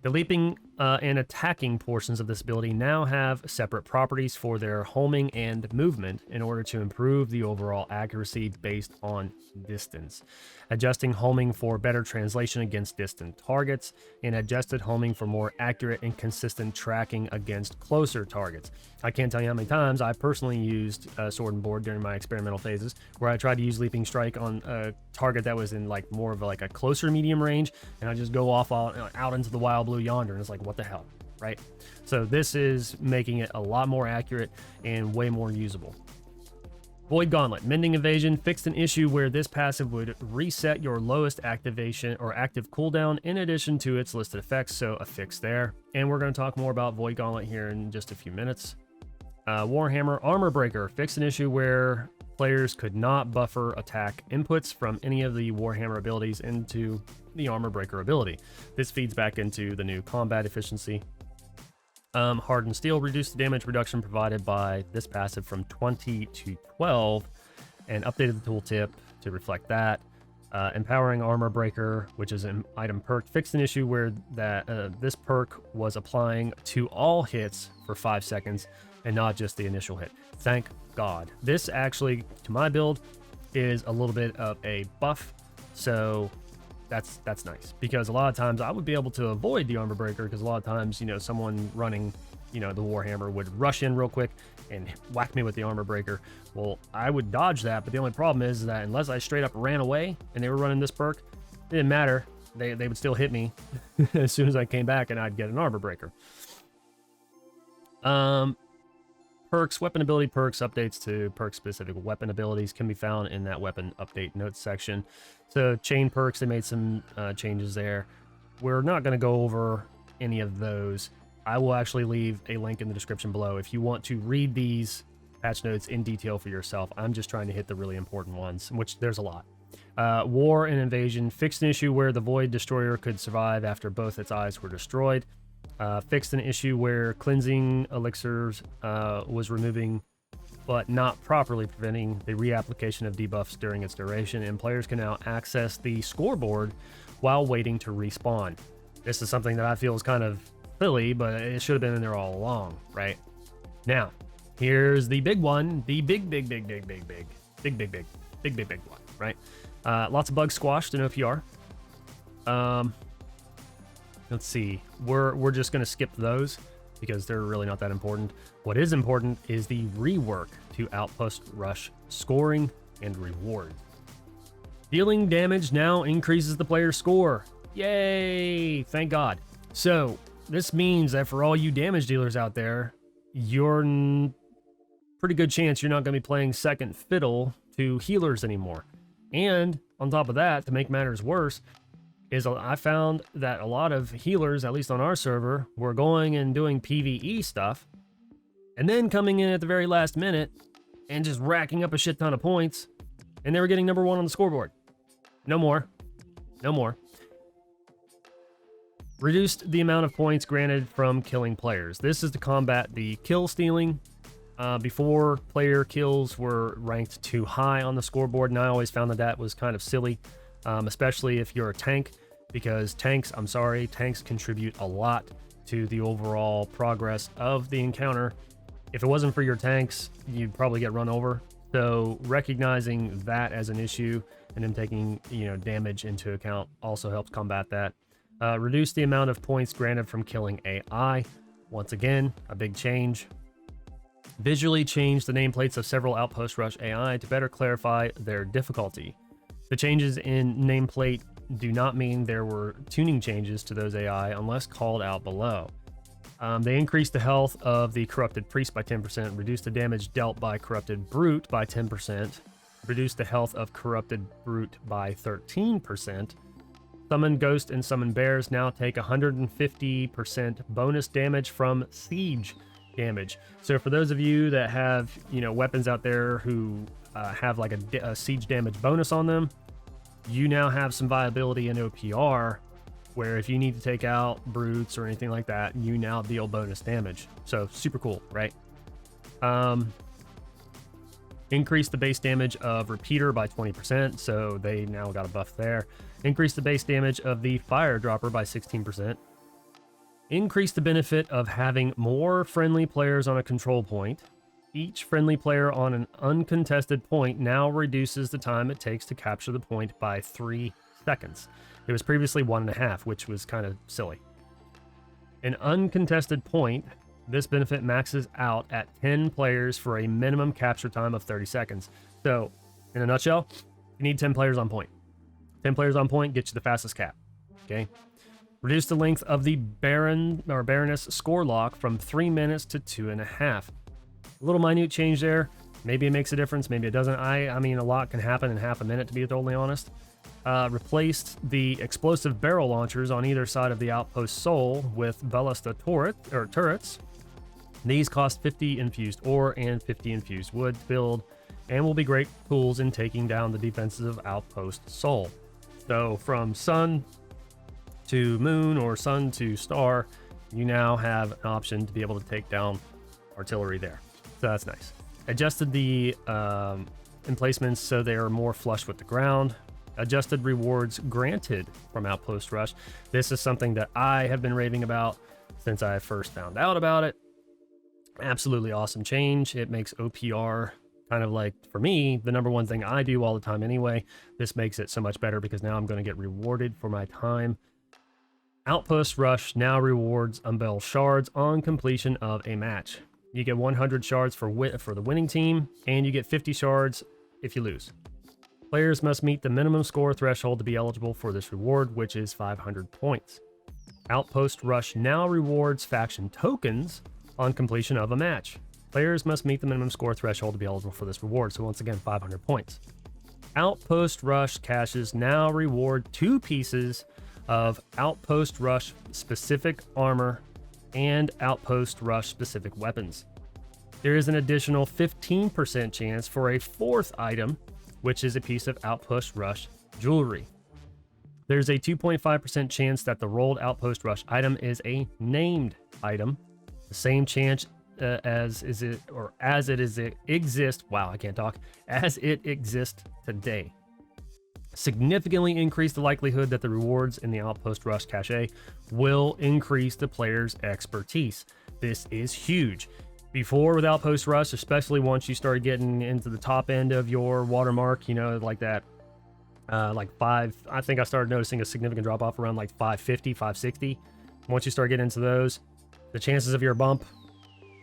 The leaping and attacking portions of this ability now have separate properties for their homing and movement in order to improve the overall accuracy based on distance. Adjusting homing for better translation against distant targets, and adjusted homing for more accurate and consistent tracking against closer targets. I can't tell you how many times I personally used Sword and Board during my experimental phases where I tried to use Leaping Strike on a target that was in like more of a closer medium range, and I just go off out into the wild blue yonder, and it's like, what the hell, right? So this is making it a lot more accurate and way more usable. Void Gauntlet. Mending Evasion fixed an issue where this passive would reset your lowest activation or active cooldown in addition to its listed effects, so a fix there. And we're going to talk more about Void Gauntlet here in just a few minutes. Warhammer Armor Breaker fixed an issue where players could not buffer attack inputs from any of the Warhammer abilities into the Armor Breaker ability. This feeds back into the new combat efficiency. Hardened Steel reduced the damage reduction provided by this passive from 20 to 12 and updated the tooltip to reflect that. Empowering Armor Breaker, which is an item perk, fixed an issue where this perk was applying to all hits for 5 seconds and not just the initial hit. Thank God. This actually, to my build, is a little bit of a buff, so that's nice, because a lot of times I would be able to avoid the Armor Breaker because a lot of times, someone running, the Warhammer would rush in real quick and whack me with the Armor Breaker. Well, I would dodge that, but the only problem is that unless I straight up ran away and they were running this perk, it didn't matter. They would still hit me as soon as I came back, and I'd get an Armor Breaker. perks, weapon ability perks, updates to perk-specific weapon abilities can be found in that weapon update notes section. So chain perks, they made some changes there. We're not going to go over any of those. I will actually leave a link in the description below if you want to read these patch notes in detail for yourself. I'm just trying to hit the really important ones, which there's a lot. War and Invasion fixed an issue where the Void Destroyer could survive after both its eyes were destroyed. Fixed an issue where cleansing elixirs was removing but not properly preventing the reapplication of debuffs during its duration, and players can now access the scoreboard while waiting to respawn. This is something that I feel is kind of silly, but it should have been in there all along, right? Now, here's the big one, the big one, right? Lots of bugs squashed in OPR. Let's see. We're just going to skip those because they're really not that important. What is important is the rework to Outpost Rush scoring and reward. Dealing damage now increases the player's score. Yay! Thank God. So this means that for all you damage dealers out there, you're pretty good chance you're not going to be playing second fiddle to healers anymore. And on top of that, to make matters worse, is I found that a lot of healers, at least on our server, were going and doing PvE stuff, and then coming in at the very last minute and just racking up a shit ton of points, and they were getting number 1 on the scoreboard. No more. No more. Reduced the amount of points granted from killing players. This is to combat the kill stealing. Before, player kills were ranked too high on the scoreboard, and I always found that that was kind of silly, especially if you're a tank, because tanks contribute a lot to the overall progress of the encounter. If it wasn't for your tanks, you'd probably get run over. So recognizing that as an issue and then taking, damage into account also helps combat that. Reduce the amount of points granted from killing AI. Once again, a big change. Visually change the nameplates of several Outpost Rush AI to better clarify their difficulty. The changes in nameplate do not mean there were tuning changes to those AI unless called out below. They increased the health of the Corrupted Priest by 10%, reduced the damage dealt by Corrupted Brute by 10%, reduced the health of Corrupted Brute by 13%. Summon Ghost and Summon Bears now take 150% bonus damage from siege damage. So for those of you that have, weapons out there who have like a siege damage bonus on them, you now have some viability in OPR where if you need to take out brutes or anything like that, you now deal bonus damage. So super cool, right? Increase the base damage of Repeater by 20%, so they now got a buff there. Increase the base damage of the Fire Dropper by 16%. Increase the benefit of having more friendly players on a control point. Each friendly player on an uncontested point now reduces the time it takes to capture the point by 3 seconds. It was previously 1.5, which was kind of silly. An uncontested point, this benefit maxes out at 10 players for a minimum capture time of 30 seconds. So, in a nutshell, you need 10 players on point. 10 players on point gets you the fastest cap. Okay? Reduce the length of the Baron or Baroness score lock from 3 minutes to 2.5. A little minute change there. Maybe it makes a difference, maybe it doesn't. I mean, a lot can happen in half a minute, to be totally honest. Replaced the explosive barrel launchers on either side of the Outpost Soul with ballista turrets. These cost 50 infused ore and 50 infused wood to build, and will be great tools in taking down the defenses of Outpost Soul. So from sun to moon or sun to star, you now have an option to be able to take down artillery there. So that's nice. Adjusted the emplacements so they are more flush with the ground. Adjusted rewards granted from Outpost Rush. This is something that I have been raving about since I first found out about it. Absolutely awesome change. It makes OPR kind of like, for me, the number one thing I do all the time anyway. This makes it so much better because now I'm going to get rewarded for my time. Outpost Rush now rewards Umbel shards on completion of a match. You get 100 shards for the winning team, and you get 50 shards if you lose. Players must meet the minimum score threshold to be eligible for this reward, which is 500 points. Outpost Rush now rewards faction tokens on completion of a match. Players must meet the minimum score threshold to be eligible for this reward. So once again, 500 points. Outpost Rush caches now reward 2 pieces of Outpost Rush specific armor and Outpost Rush specific weapons. There is an additional 15% chance for a 4th item, which is a piece of Outpost Rush jewelry. There's a 2.5% chance that the rolled Outpost Rush item is a named item. The same chance as it exists today. Significantly increase the likelihood that the rewards in the Outpost Rush cache will increase the player's expertise. This is huge. Before, with Outpost Rush, especially once you start getting into the top end of your watermark, you know, like that, like 5, I think I started noticing a significant drop off around like 550, 560. Once you start getting into those, the chances of your bump,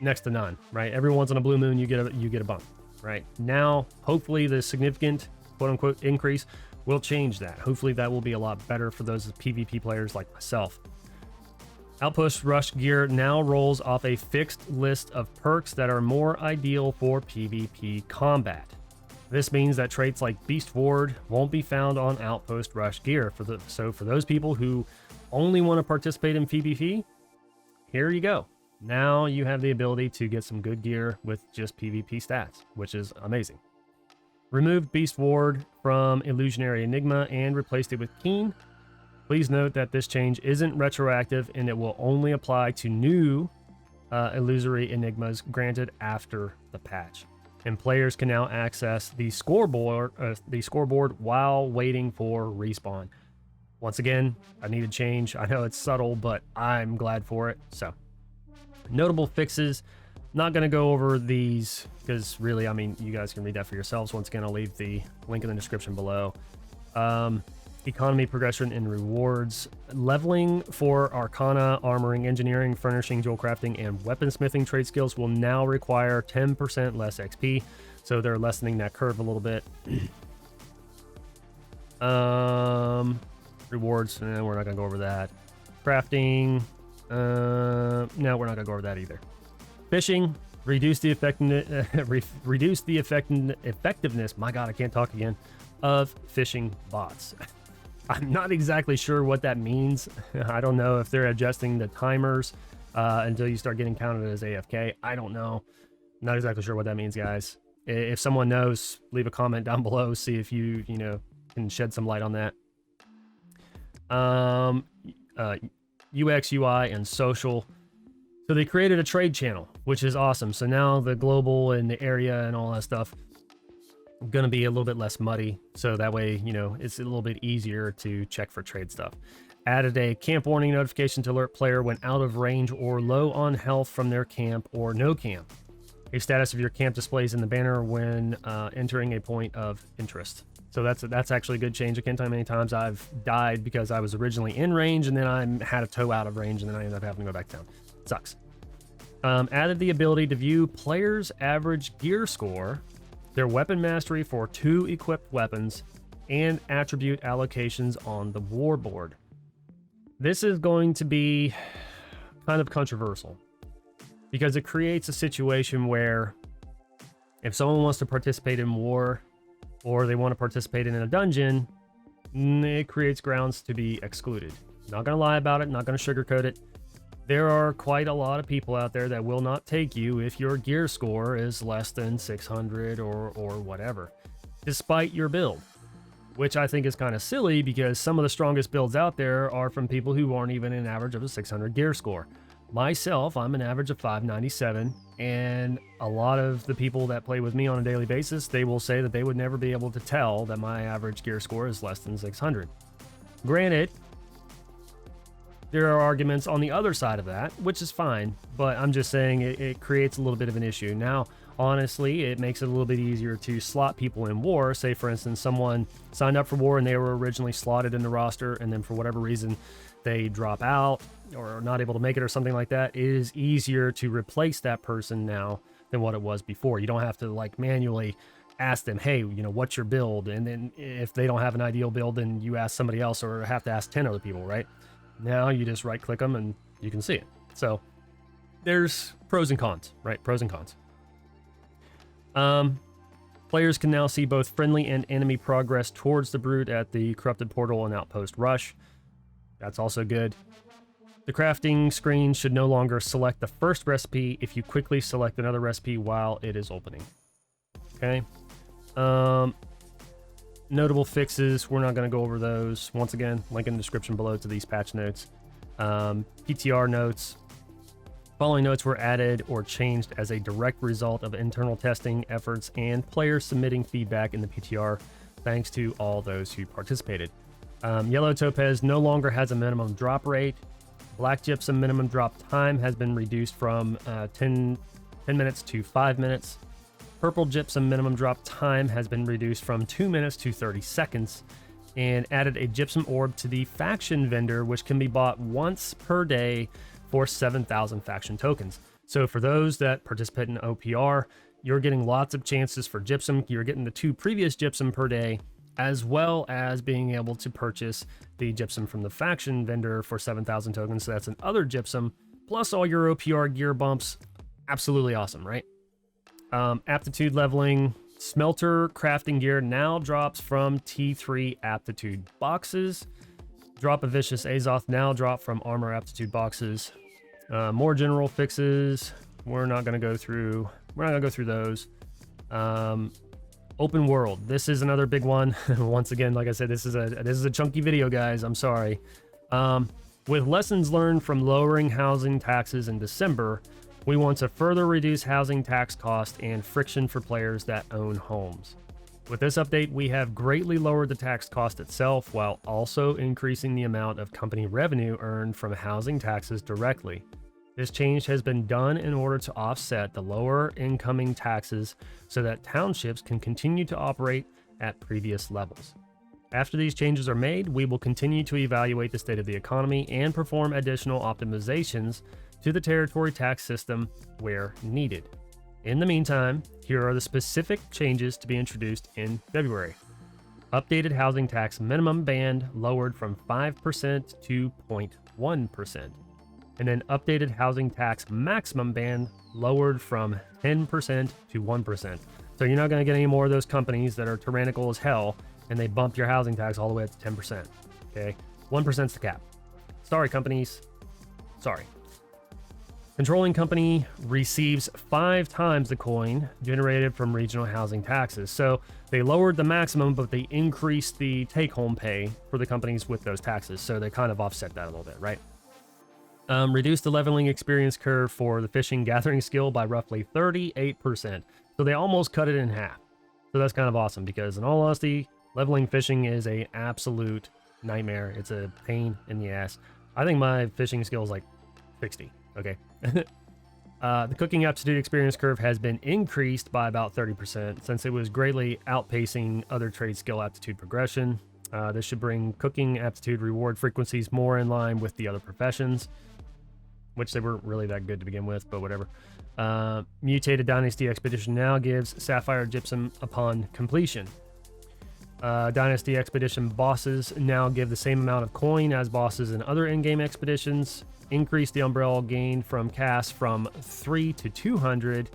next to none, right? Every once in a blue moon, you get a bump, right? Now, hopefully the significant quote unquote increase will change that. Hopefully that will be a lot better for those PvP players like myself. Outpost Rush gear now rolls off a fixed list of perks that are more ideal for PvP combat. This means that traits like Beast Ward won't be found on Outpost Rush gear. So for those people who only want to participate in PvP, here you go. Now you have the ability to get some good gear with just PvP stats, which is amazing. Removed Beast Ward from Illusionary Enigma and replaced it with Keen. Please note that this change isn't retroactive and it will only apply to new Illusory Enigmas granted after the patch. And players can now access the scoreboard while waiting for respawn. Once again, I need a change. I know it's subtle, but I'm glad for it. So, notable fixes. Not going to go over these because really, I mean, you guys can read that for yourselves. Once again, I'll leave the link in the description below. Economy progression and rewards. Leveling for Arcana, Armoring, Engineering, Furnishing, Jewel Crafting, and Weaponsmithing trade skills will now require 10% less XP. So they're lessening that curve a little bit. Rewards, we're not going to go over that. Crafting, no, we're not going to go over that either. Fishing, reduce the effectiveness, my god, I can't talk again, of fishing bots. I'm not exactly sure what that means. I don't know if they're adjusting the timers until you start getting counted as AFK. I don't know. Not exactly sure what that means, guys. If someone knows, leave a comment down below. See if you can shed some light on that. UX, UI, and social. So they created a trade channel, which is awesome. So now the global and the area and all that stuff going to be a little bit less muddy. So that way, it's a little bit easier to check for trade stuff. Added a camp warning notification to alert player when out of range or low on health from their camp or no camp. A status of your camp displays in the banner when entering a point of interest. So that's actually a good change. I can't tell you how many times I've died because I was originally in range and then I had a toe out of range and then I ended up having to go back down. It sucks. Added the ability to view players' average gear score, their weapon mastery for 2 equipped weapons, and attribute allocations on the war board. This is going to be kind of controversial because it creates a situation where if someone wants to participate in war or they want to participate in a dungeon, it creates grounds to be excluded. Not going to lie about it, not going to sugarcoat it. There are quite a lot of people out there that will not take you if your gear score is less than 600 or whatever, despite your build, which I think is kind of silly because some of the strongest builds out there are from people who aren't even an average of a 600 gear score. Myself, I'm an average of 597, and a lot of the people that play with me on a daily basis, they will say that they would never be able to tell that my average gear score is less than 600. Granted, there are arguments on the other side of that, which is fine, but I'm just saying it creates a little bit of an issue. Now, honestly, it makes it a little bit easier to slot people in war. Say, for instance, someone signed up for war and they were originally slotted in the roster, and then for whatever reason, they drop out or are not able to make it or something like that. It is easier to replace that person now than what it was before. You don't have to manually ask them, hey, what's your build? And then if they don't have an ideal build, then you ask somebody else or have to ask 10 other people, right? Now you just right click them and you can see it. So there's pros and cons, right? Pros and cons. Players can now see both friendly and enemy progress towards the Brute at the Corrupted Portal and Outpost Rush. That's also good. The crafting screen should no longer select the first recipe if you quickly select another recipe while it is opening. Okay. Notable fixes, we're not going to go over those. Once again, link in the description below to these patch notes. PTR notes. Following notes were added or changed as a direct result of internal testing efforts and players submitting feedback in the PTR. Thanks to all those who participated. Yellow Topaz no longer has a minimum drop rate. Black Gypsum minimum drop time has been reduced from 10 minutes to 5 minutes. Purple Gypsum minimum drop time has been reduced from 2 minutes to 30 seconds. And added a Gypsum Orb to the faction vendor, which can be bought once per day for 7,000 faction tokens. So for those that participate in OPR, you're getting lots of chances for Gypsum. You're getting the 2 previous Gypsum per day, as well as being able to purchase the Gypsum from the faction vendor for 7,000 tokens. So that's another Gypsum, plus all your OPR gear bumps. Absolutely awesome, right? Aptitude leveling. Smelter crafting gear now drops from T3 aptitude boxes. Drop of Vicious Azoth now drop from armor aptitude boxes. More general fixes. We're not going to go through those. Open world. This is another big one. Once again, like I said, this is a chunky video, guys. I'm sorry. With lessons learned from lowering housing taxes in December, we want to further reduce housing tax cost and friction for players that own homes. With this update, we have greatly lowered the tax cost itself while also increasing the amount of company revenue earned from housing taxes directly. This change has been done in order to offset the lower incoming taxes so that townships can continue to operate at previous levels. After these changes are made, we will continue to evaluate the state of the economy and perform additional optimizations to the territory tax system where needed. In the meantime, here are the specific changes to be introduced in February. Updated housing tax minimum band lowered from 5% to 0.1%. And then updated housing tax maximum band lowered from 10% to 1%. So you're not going to get any more of those companies that are tyrannical as hell and they bump your housing tax all the way up to 10%. Okay? 1% is the cap. Sorry, companies. Sorry. Controlling company receives 5 times the coin generated from regional housing taxes. So they lowered the maximum, but they increased the take-home pay for the companies with those taxes. So they kind of offset that a little bit, right? Reduced the leveling experience curve for the fishing gathering skill by roughly 38%. So they almost cut it in half. So that's kind of awesome because in all honesty, leveling fishing is a absolute nightmare. It's a pain in the ass. I think my fishing skill is like 60. Okay. The cooking aptitude experience curve has been increased by about 30% since it was greatly outpacing other trade skill aptitude progression. This should bring cooking aptitude reward frequencies more in line with the other professions, which they weren't really that good to begin with, but whatever. Mutated Dynasty Expedition now gives Sapphire Gypsum upon completion. Dynasty Expedition bosses now give the same amount of coin as bosses in other in-game expeditions. Increase the umbrella gain from cast from 3 to 200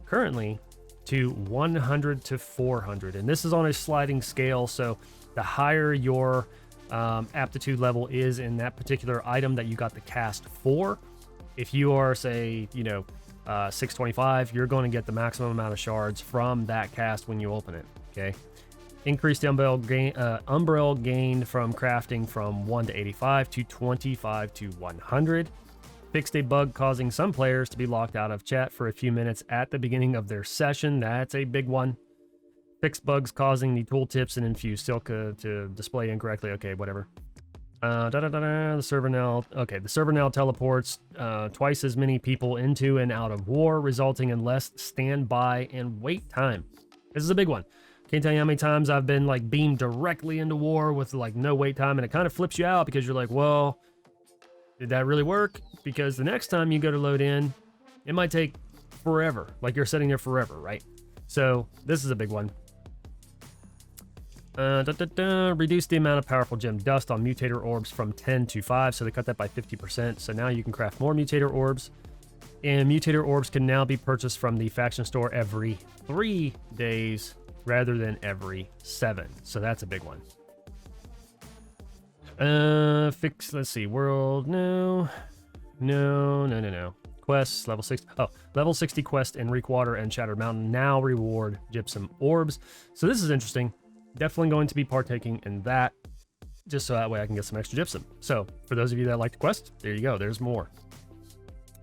currently to 100 to 400. And this is on a sliding scale, so the higher your aptitude level is in that particular item that you got the cast for, if you are, say, 625, you're going to get the maximum amount of shards from that cast when you open it, okay? Increase the umbrella gain from crafting from 1 to 85 to 25 to 100. Fixed a bug causing some players to be locked out of chat for a few minutes at the beginning of their session. That's a big one. Fixed bugs causing the tooltips and infused silk to display incorrectly. Okay, whatever. The server now teleports twice as many people into and out of war, resulting in less standby and wait time. This is a big one. Can't tell you how many times I've been like beamed directly into war with like no wait time, and it kind of flips you out because you're like, well, did that really work? Because the next time you go to load in, it might take forever. Like you're sitting there forever, right? So this is a big one. Reduce the amount of powerful gem dust on mutator orbs from 10 to 5, so they cut that by 50%. So now you can craft more mutator orbs. And mutator orbs can now be purchased from the faction store every 3 days rather than every 7. So that's a big one. Let's see, world, no. Quests, level 60. Oh, level 60 quest in Reekwater and Shattered Mountain now reward gypsum orbs. So this is interesting. Definitely going to be partaking in that, just so that way I can get some extra gypsum. So for those of you that like the quest, there you go, there's more.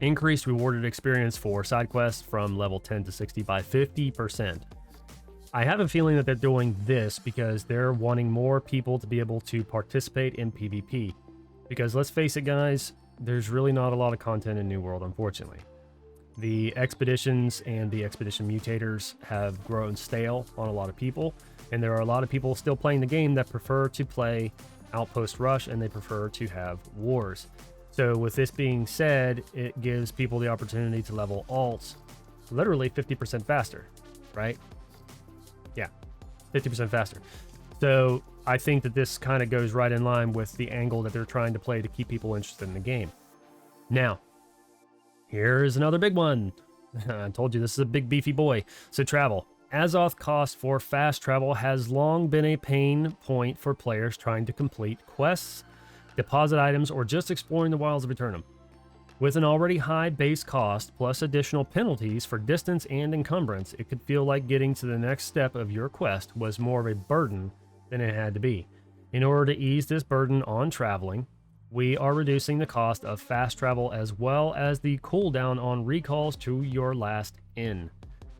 Increased rewarded experience for side quests from level 10 to 60 by 50%. I have a feeling that they're doing this because they're wanting more people to be able to participate in PvP. Because let's face it, guys, there's really not a lot of content in New World, unfortunately. The expeditions and the expedition mutators have grown stale on a lot of people, and there are a lot of people still playing the game that prefer to play Outpost Rush and they prefer to have wars. So with this being said, it gives people the opportunity to level alts literally 50% faster, right? Yeah, 50% faster. So I think that this kind of goes right in line with the angle that they're trying to play to keep people interested in the game. Now, here's another big one. I told you this is a big beefy boy. So travel. Azoth cost for fast travel has long been a pain point for players trying to complete quests, deposit items, or just exploring the wilds of Eternum. With an already high base cost, plus additional penalties for distance and encumbrance, it could feel like getting to the next step of your quest was more of a burden than it had to be. In order to ease this burden on traveling, we are reducing the cost of fast travel as well as the cooldown on recalls to your last inn.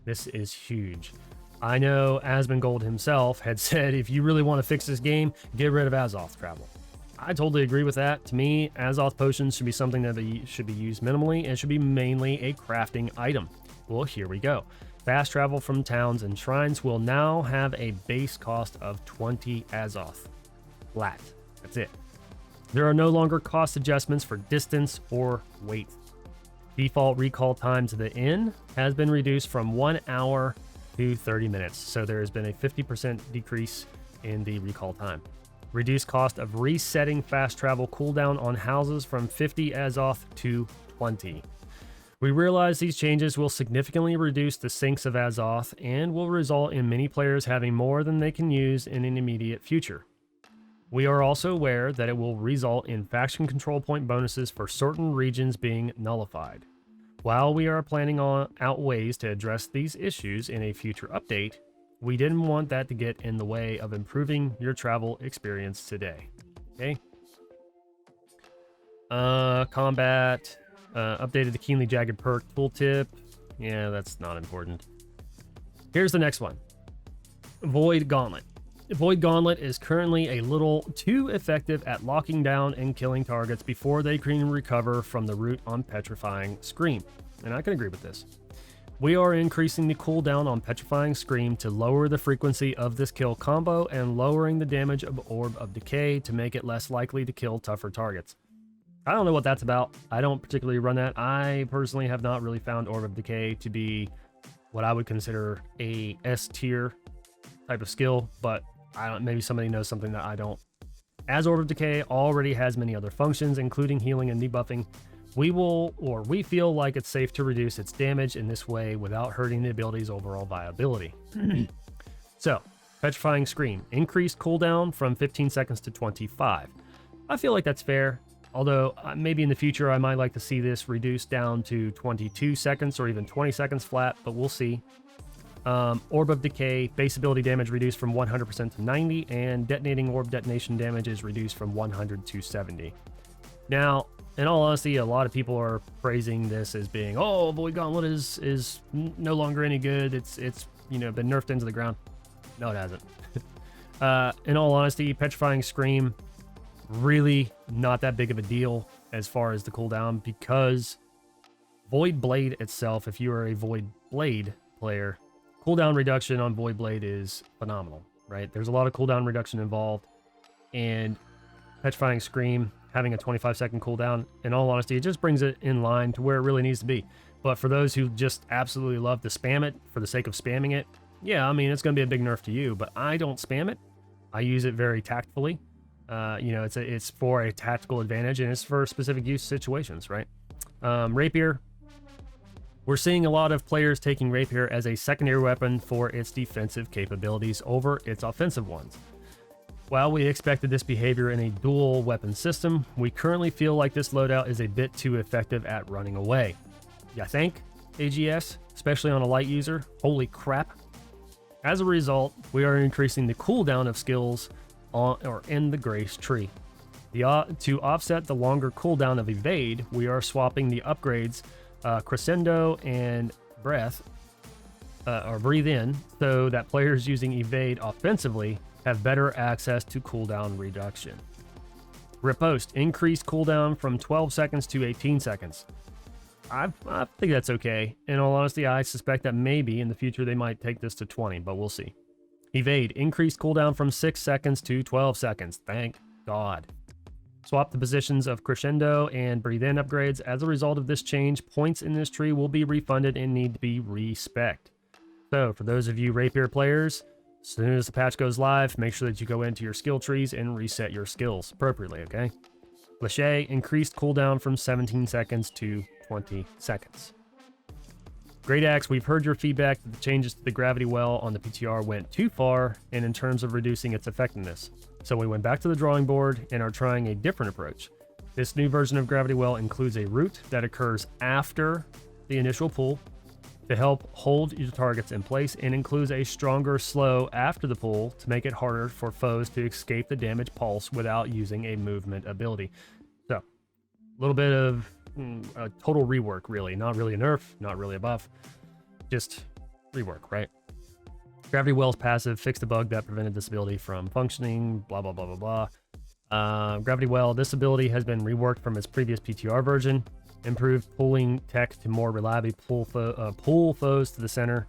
This is huge. I know Asmongold himself had said if you really want to fix this game, get rid of Azoth travel. I totally agree with that. To me, Azoth potions should be something that should be used minimally and should be mainly a crafting item. Well, here we go. Fast travel from towns and shrines will now have a base cost of 20 Azoth. Flat. That's it. There are no longer cost adjustments for distance or weight. Default recall time to the inn has been reduced from 1 hour to 30 minutes. So there has been a 50% decrease in the recall time. Reduced cost of resetting fast travel cooldown on houses from 50 Azoth to 20. We realize these changes will significantly reduce the sinks of Azoth and will result in many players having more than they can use in an immediate future. We are also aware that it will result in faction control point bonuses for certain regions being nullified. While we are planning out ways to address these issues in a future update, we didn't want that to get in the way of improving your travel experience today. Okay? Combat. Updated the Keenly Jagged perk tooltip. Yeah, that's not important. Here's the next one. Void Gauntlet. Void Gauntlet is currently a little too effective at locking down and killing targets before they can recover from the root on Petrifying Scream. And I can agree with this. We are increasing the cooldown on Petrifying Scream to lower the frequency of this kill combo and lowering the damage of Orb of Decay to make it less likely to kill tougher targets. I don't know what that's about. I don't particularly run that. I personally have not really found Orb of Decay to be what I would consider a S tier type of skill, but I don't, maybe somebody knows something that I don't. As Orb of Decay already has many other functions, including healing and debuffing, we feel like it's safe to reduce its damage in this way without hurting the ability's overall viability. So, Petrifying Scream, increased cooldown from 15 seconds to 25. I feel like that's fair, although maybe in the future I might like to see this reduced down to 22 seconds or even 20 seconds flat, but we'll see. Orb of Decay, base ability damage reduced from 100% to 90, and detonating orb detonation damage is reduced from 100 to 70. Now, in all honesty, a lot of people are praising this as being, oh, Void Gauntlet is no longer any good. It's been nerfed into the ground. No, it hasn't. In all honesty, Petrifying Scream, really not that big of a deal as far as the cooldown, because Void Blade itself, if you are a Void Blade player, cooldown reduction on Void Blade is phenomenal, right? There's a lot of cooldown reduction involved, and Petrifying Scream having a 25-second cooldown, in all honesty, it just brings it in line to where it really needs to be. But for those who just absolutely love to spam it for the sake of spamming it, yeah, I mean, it's going to be a big nerf to you, but I don't spam it. I use it very tactfully. It's for a tactical advantage, and it's for specific use situations, right? Rapier, We're seeing a lot of players taking Rapier as a secondary weapon for its defensive capabilities over its offensive ones. While we expected this behavior in a dual weapon system, we currently feel like this loadout is a bit too effective at running away. You think, AGS, especially on a light user? Holy crap. As a result, we are increasing the cooldown of skills in the Grace tree. To offset the longer cooldown of Evade, we are swapping the upgrades Crescendo and Breathe in, so that players using Evade offensively have better access to cooldown reduction. Riposte, increased cooldown from 12 seconds to 18 seconds. I think that's okay. In all honesty, I suspect that maybe in the future they might take this to 20, but we'll see. Evade, increased cooldown from 6 seconds to 12 seconds. Thank God. Swap the positions of Crescendo and Breathe In upgrades. As a result of this change, points in this tree will be refunded and need to be respec'd. So, for those of you Rapier players, as soon as the patch goes live, make sure that you go into your skill trees and reset your skills appropriately, okay? Cliché, increased cooldown from 17 seconds to 20 seconds. Great Axe, we've heard your feedback that the changes to the gravity well on the PTR went too far and in terms of reducing its effectiveness. So we went back to the drawing board and are trying a different approach. This new version of gravity well includes a route that occurs after the initial pull to help hold your targets in place, and includes a stronger slow after the pull to make it harder for foes to escape the damage pulse without using a movement ability. So, a little bit of a total rework, really. Not really a nerf, not really a buff, just rework, right? Gravity Well's passive fixed a bug that prevented this ability from functioning, blah, blah, blah, blah, blah. Gravity Well, this ability has been reworked from its previous PTR version. Improved pulling tech to more reliably pull foes to the center.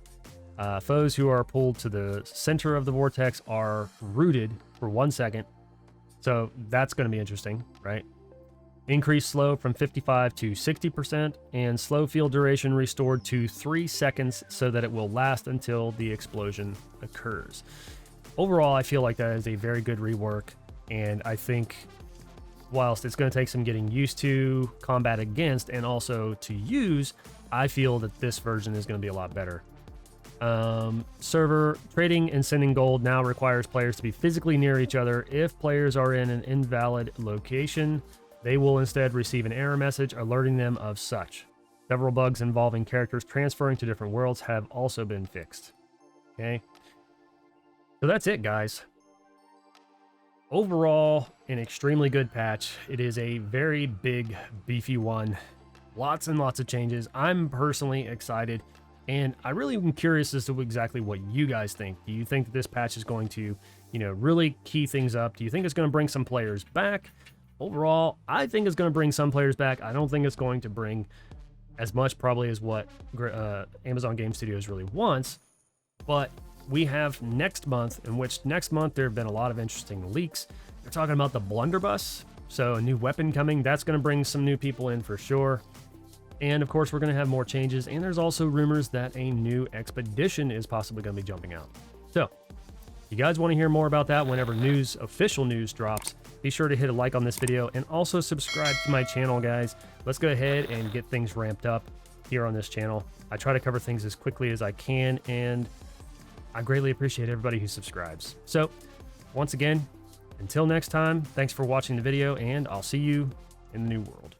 Foes who are pulled to the center of the vortex are rooted for 1 second. So that's going to be interesting, right? Increased slow from 55 to 60%, and slow field duration restored to 3 seconds so that it will last until the explosion occurs. Overall, I feel like that is a very good rework, and I think whilst it's going to take some getting used to, combat against, and also to use, I feel that this version is going to be a lot better. Server trading and sending gold now requires players to be physically near each other. If players are in an invalid location, they will instead receive an error message alerting them of such. Several bugs involving characters transferring to different worlds have also been fixed. Okay, so that's it, guys. Overall, an extremely good patch. It is a very big, beefy one. Lots and lots of changes. I'm personally excited, and I really am curious as to exactly what you guys think. Do you think that this patch is going to, really key things up? Do you think it's going to bring some players back? Overall, I think it's going to bring some players back. I don't think it's going to bring as much probably as what Amazon Game Studios really wants, but we have next month, in which next month there have been a lot of interesting leaks. They're talking about the blunderbuss, so a new weapon coming. That's going to bring some new people in for sure. And of course, we're going to have more changes, and there's also rumors that a new expedition is possibly going to be jumping out. So, if you guys want to hear more about that whenever official news drops, be sure to hit a like on this video and also subscribe to my channel, guys. Let's go ahead and get things ramped up here on this channel. I try to cover things as quickly as I can, and I greatly appreciate everybody who subscribes. So, once again, until next time, thanks for watching the video, and I'll see you in the new world.